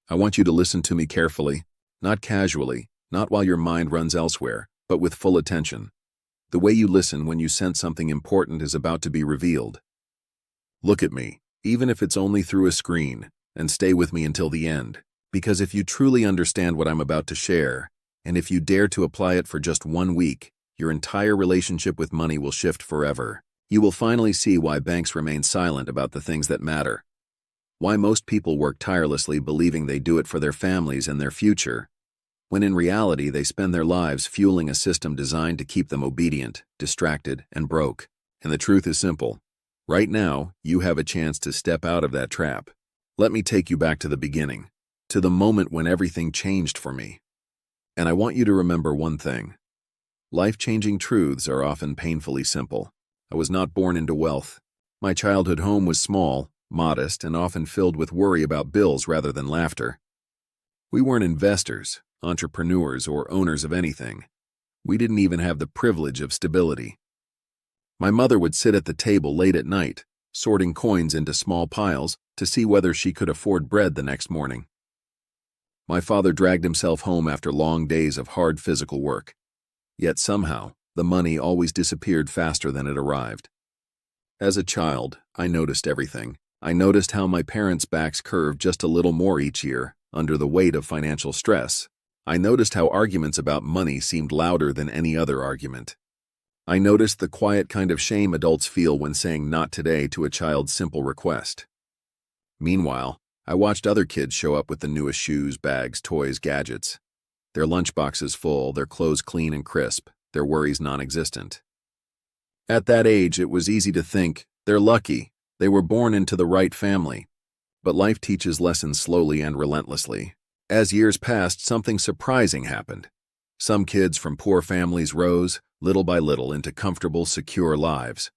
I want you to listen to me carefully, not casually, not while your mind runs elsewhere, but with full attention. The way you listen when you sense something important is about to be revealed. Look at me, even if it's only through a screen, and stay with me until the end, because if you truly understand what I'm about to share, and if you dare to apply it for just 1 week, your entire relationship with money will shift forever. You will finally see why banks remain silent about the things that matter. Why most people work tirelessly believing they do it for their families and their future, when in reality they spend their lives fueling a system designed to keep them obedient, distracted, and broke. And the truth is simple. Right now, you have a chance to step out of that trap. Let me take you back to the beginning, to the moment when everything changed for me. And I want you to remember one thing. Life-changing truths are often painfully simple. I was not born into wealth. My childhood home was small, modest, and often filled with worry about bills rather than laughter. We weren't investors, entrepreneurs, or owners of anything. We didn't even have the privilege of stability. My mother would sit at the table late at night, sorting coins into small piles to see whether she could afford bread the next morning. My father dragged himself home after long days of hard physical work. Yet somehow, the money always disappeared faster than it arrived. As a child, I noticed everything. I noticed how my parents' backs curved just a little more each year, under the weight of financial stress. I noticed how arguments about money seemed louder than any other argument. I noticed the quiet kind of shame adults feel when saying not today to a child's simple request. Meanwhile, I watched other kids show up with the newest shoes, bags, toys, gadgets. Their lunchboxes full, their clothes clean and crisp, their worries non-existent. At that age, it was easy to think, they're lucky, they were born into the right family. But life teaches lessons slowly and relentlessly. As years passed, something surprising happened. Some kids from poor families rose, little by little, into comfortable, secure lives.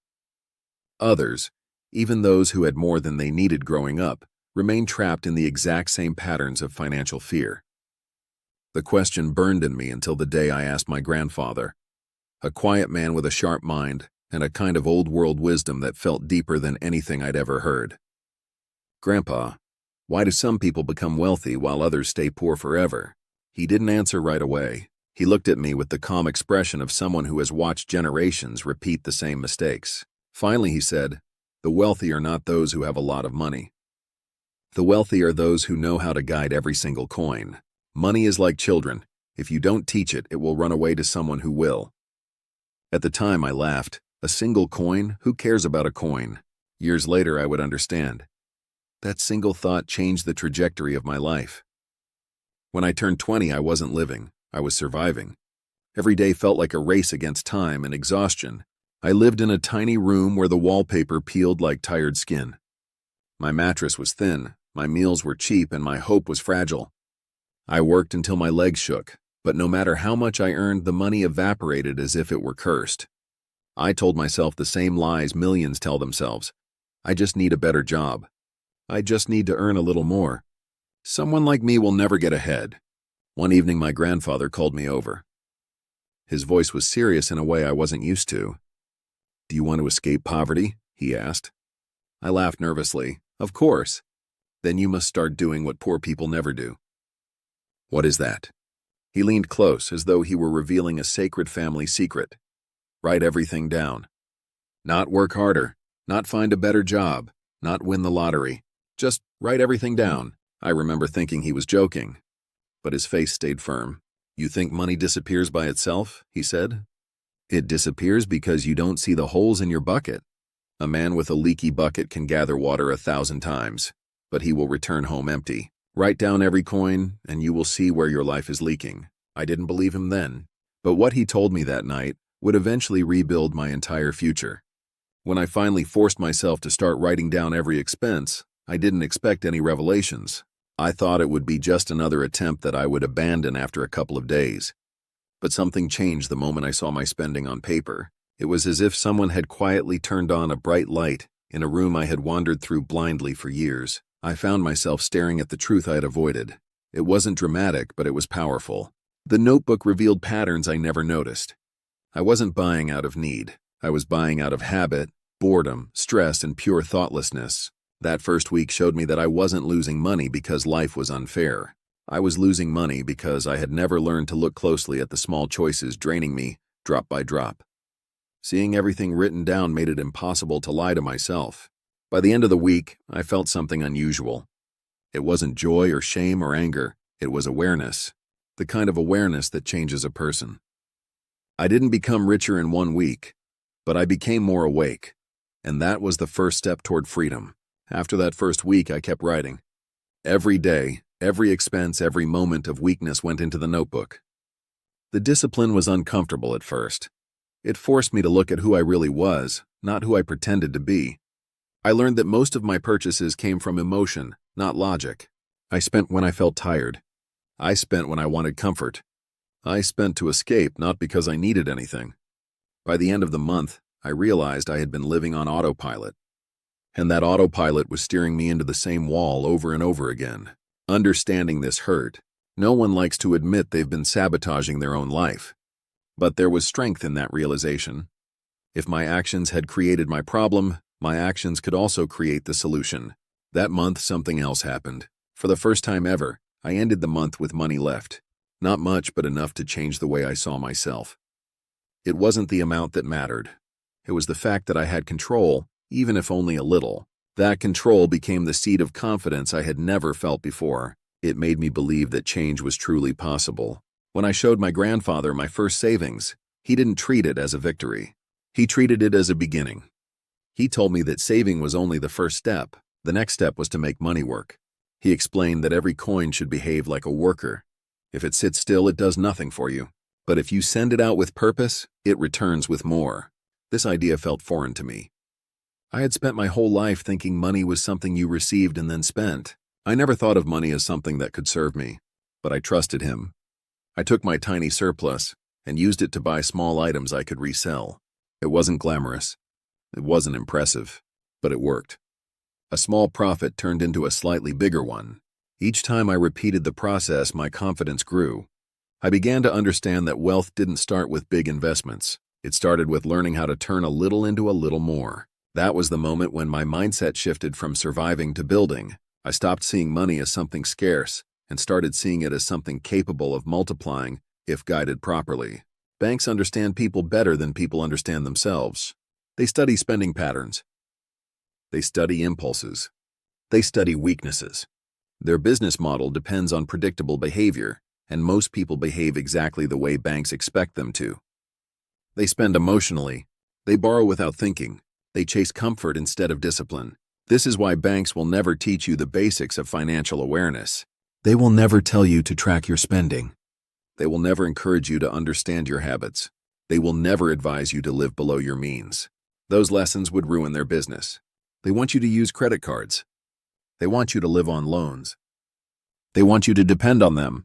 Others, even those who had more than they needed growing up, remained trapped in the exact same patterns of financial fear. The question burned in me until the day I asked my grandfather, a quiet man with a sharp mind and a kind of old-world wisdom that felt deeper than anything I'd ever heard. "Grandpa, why do some people become wealthy while others stay poor forever?" He didn't answer right away. He looked at me with the calm expression of someone who has watched generations repeat the same mistakes. Finally, he said, "The wealthy are not those who have a lot of money. The wealthy are those who know how to guide every single coin. Money is like children. If you don't teach it, it will run away to someone who will." At the time, I laughed. A single coin? Who cares about a coin? Years later, I would understand. That single thought changed the trajectory of my life. When I turned 20, I wasn't living. I was surviving. Every day felt like a race against time and exhaustion. I lived in a tiny room where the wallpaper peeled like tired skin. My mattress was thin, my meals were cheap, and my hope was fragile. I worked until my legs shook, but no matter how much I earned, the money evaporated as if it were cursed. I told myself the same lies millions tell themselves. I just need a better job. I just need to earn a little more. Someone like me will never get ahead. One evening, my grandfather called me over. His voice was serious in a way I wasn't used to. "Do you want to escape poverty?" he asked. I laughed nervously. "Of course." "Then you must start doing what poor people never do." "What is that?" He leaned close, as though he were revealing a sacred family secret. "Write everything down. Not work harder, not find a better job, not win the lottery. Just write everything down." I remember thinking he was joking, but his face stayed firm. "You think money disappears by itself?" he said. "It disappears because you don't see the holes in your bucket. A man with a leaky bucket can gather water 1,000 times, but he will return home empty. Write down every coin, and you will see where your life is leaking." I didn't believe him then, but what he told me that night would eventually rebuild my entire future. When I finally forced myself to start writing down every expense, I didn't expect any revelations. I thought it would be just another attempt that I would abandon after a couple of days. But something changed the moment I saw my spending on paper. It was as if someone had quietly turned on a bright light in a room I had wandered through blindly for years. I found myself staring at the truth I had avoided. It wasn't dramatic, but it was powerful. The notebook revealed patterns I never noticed. I wasn't buying out of need. I was buying out of habit, boredom, stress, and pure thoughtlessness. That first week showed me that I wasn't losing money because life was unfair. I was losing money because I had never learned to look closely at the small choices draining me, drop by drop. Seeing everything written down made it impossible to lie to myself. By the end of the week, I felt something unusual. It wasn't joy or shame or anger, it was awareness. The kind of awareness that changes a person. I didn't become richer in 1 week, but I became more awake. And that was the first step toward freedom. After that first week, I kept writing. Every day, every expense, every moment of weakness went into the notebook. The discipline was uncomfortable at first. It forced me to look at who I really was, not who I pretended to be. I learned that most of my purchases came from emotion, not logic. I spent when I felt tired. I spent when I wanted comfort. I spent to escape, not because I needed anything. By the end of the month, I realized I had been living on autopilot. And that autopilot was steering me into the same wall over and over again. Understanding this hurt. No one likes to admit they've been sabotaging their own life. But there was strength in that realization. If my actions had created my problem, my actions could also create the solution. That month, something else happened. For the first time ever, I ended the month with money left. Not much, but enough to change the way I saw myself. It wasn't the amount that mattered. It was the fact that I had control, even if only a little. That control became the seed of confidence I had never felt before. It made me believe that change was truly possible. When I showed my grandfather my first savings, he didn't treat it as a victory. He treated it as a beginning. He told me that saving was only the first step. The next step was to make money work. He explained that every coin should behave like a worker. If it sits still, it does nothing for you. But if you send it out with purpose, it returns with more. This idea felt foreign to me. I had spent my whole life thinking money was something you received and then spent. I never thought of money as something that could serve me. But I trusted him. I took my tiny surplus and used it to buy small items I could resell. It wasn't glamorous. It wasn't impressive. But it worked. A small profit turned into a slightly bigger one. Each time I repeated the process, my confidence grew. I began to understand that wealth didn't start with big investments. It started with learning how to turn a little into a little more. That was the moment when my mindset shifted from surviving to building. I stopped seeing money as something scarce and started seeing it as something capable of multiplying if guided properly. Banks understand people better than people understand themselves. They study spending patterns. They study impulses. They study weaknesses. Their business model depends on predictable behavior, and most people behave exactly the way banks expect them to. They spend emotionally. They borrow without thinking. They chase comfort instead of discipline. This is why banks will never teach you the basics of financial awareness. They will never tell you to track your spending. They will never encourage you to understand your habits. They will never advise you to live below your means. Those lessons would ruin their business. They want you to use credit cards. They want you to live on loans. They want you to depend on them.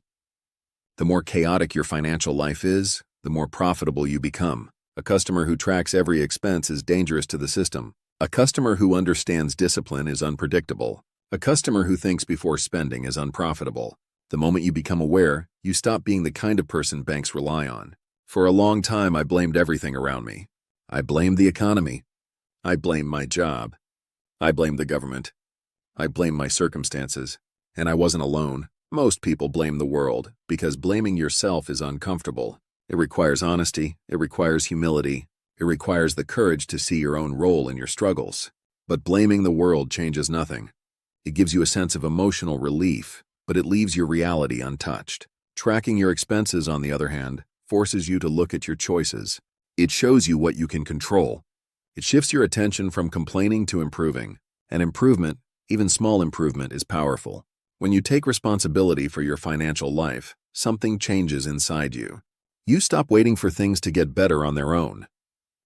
The more chaotic your financial life is, the more profitable you become. A customer who tracks every expense is dangerous to the system. A customer who understands discipline is unpredictable. A customer who thinks before spending is unprofitable. The moment you become aware, you stop being the kind of person banks rely on. For a long time, I blamed everything around me. I blamed the economy. I blamed my job. I blamed the government. I blamed my circumstances. And I wasn't alone. Most people blame the world because blaming yourself is uncomfortable. It requires honesty. It requires humility. It requires the courage to see your own role in your struggles. But blaming the world changes nothing. It gives you a sense of emotional relief, but it leaves your reality untouched. Tracking your expenses, on the other hand, forces you to look at your choices. It shows you what you can control. It shifts your attention from complaining to improving. And improvement, even small improvement, is powerful. When you take responsibility for your financial life, something changes inside you. You stop waiting for things to get better on their own.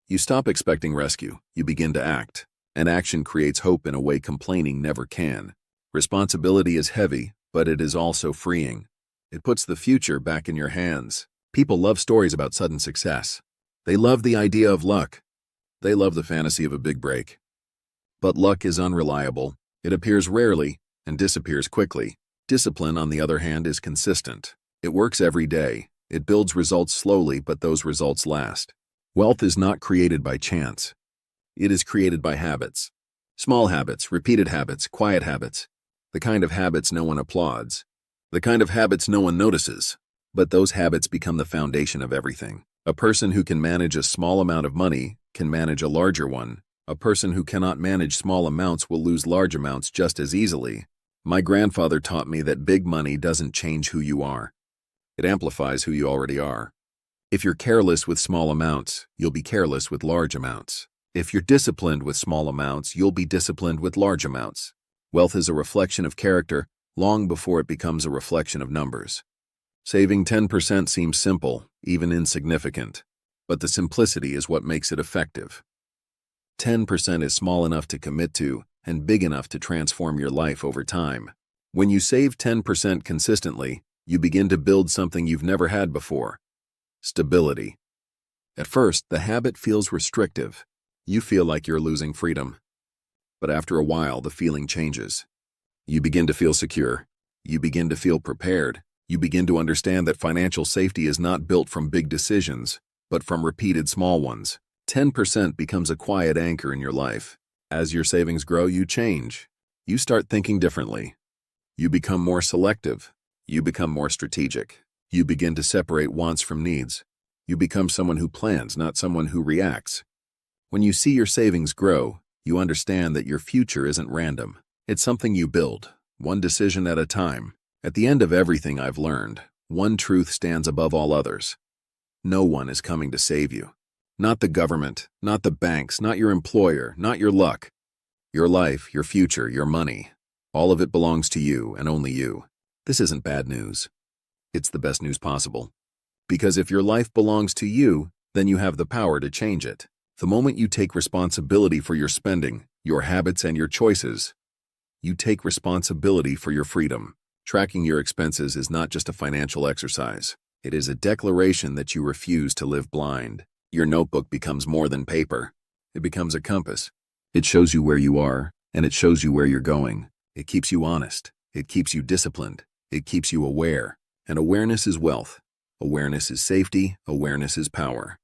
You stop expecting rescue. You begin to act. And action creates hope in a way complaining never can. Responsibility is heavy, but it is also freeing. It puts the future back in your hands. People love stories about sudden success. They love the idea of luck. They love the fantasy of a big break. But luck is unreliable. It appears rarely and disappears quickly. Discipline, on the other hand, is consistent. It works every day. It builds results slowly, but those results last. Wealth is not created by chance. It is created by habits. Small habits, repeated habits, quiet habits. The kind of habits no one applauds. The kind of habits no one notices. But those habits become the foundation of everything. A person who can manage a small amount of money can manage a larger one. A person who cannot manage small amounts will lose large amounts just as easily. My grandfather taught me that big money doesn't change who you are. It amplifies who you already are. If you're careless with small amounts, you'll be careless with large amounts. If you're disciplined with small amounts, you'll be disciplined with large amounts. Wealth is a reflection of character long before it becomes a reflection of numbers. Saving 10% seems simple, even insignificant, but the simplicity is what makes it effective. 10% is small enough to commit to and big enough to transform your life over time. When you save 10% consistently, you begin to build something you've never had before: stability. At first, the habit feels restrictive. You feel like you're losing freedom. But after a while, the feeling changes. You begin to feel secure. You begin to feel prepared. You begin to understand that financial safety is not built from big decisions, but from repeated small ones. 10% becomes a quiet anchor in your life. As your savings grow, you change. You start thinking differently. You become more selective. You become more strategic. You begin to separate wants from needs. You become someone who plans, not someone who reacts. When you see your savings grow, you understand that your future isn't random. It's something you build, one decision at a time. At the end of everything I've learned, one truth stands above all others. No one is coming to save you. Not the government, not the banks, not your employer, not your luck. Your life, your future, your money. All of it belongs to you and only you. This isn't bad news. It's the best news possible. Because if your life belongs to you, then you have the power to change it. The moment you take responsibility for your spending, your habits, and your choices, you take responsibility for your freedom. Tracking your expenses is not just a financial exercise. It is a declaration that you refuse to live blind. Your notebook becomes more than paper. It becomes a compass. It shows you where you are, and it shows you where you're going. It keeps you honest. It keeps you disciplined. It keeps you aware. And awareness is wealth. Awareness is safety. Awareness is power.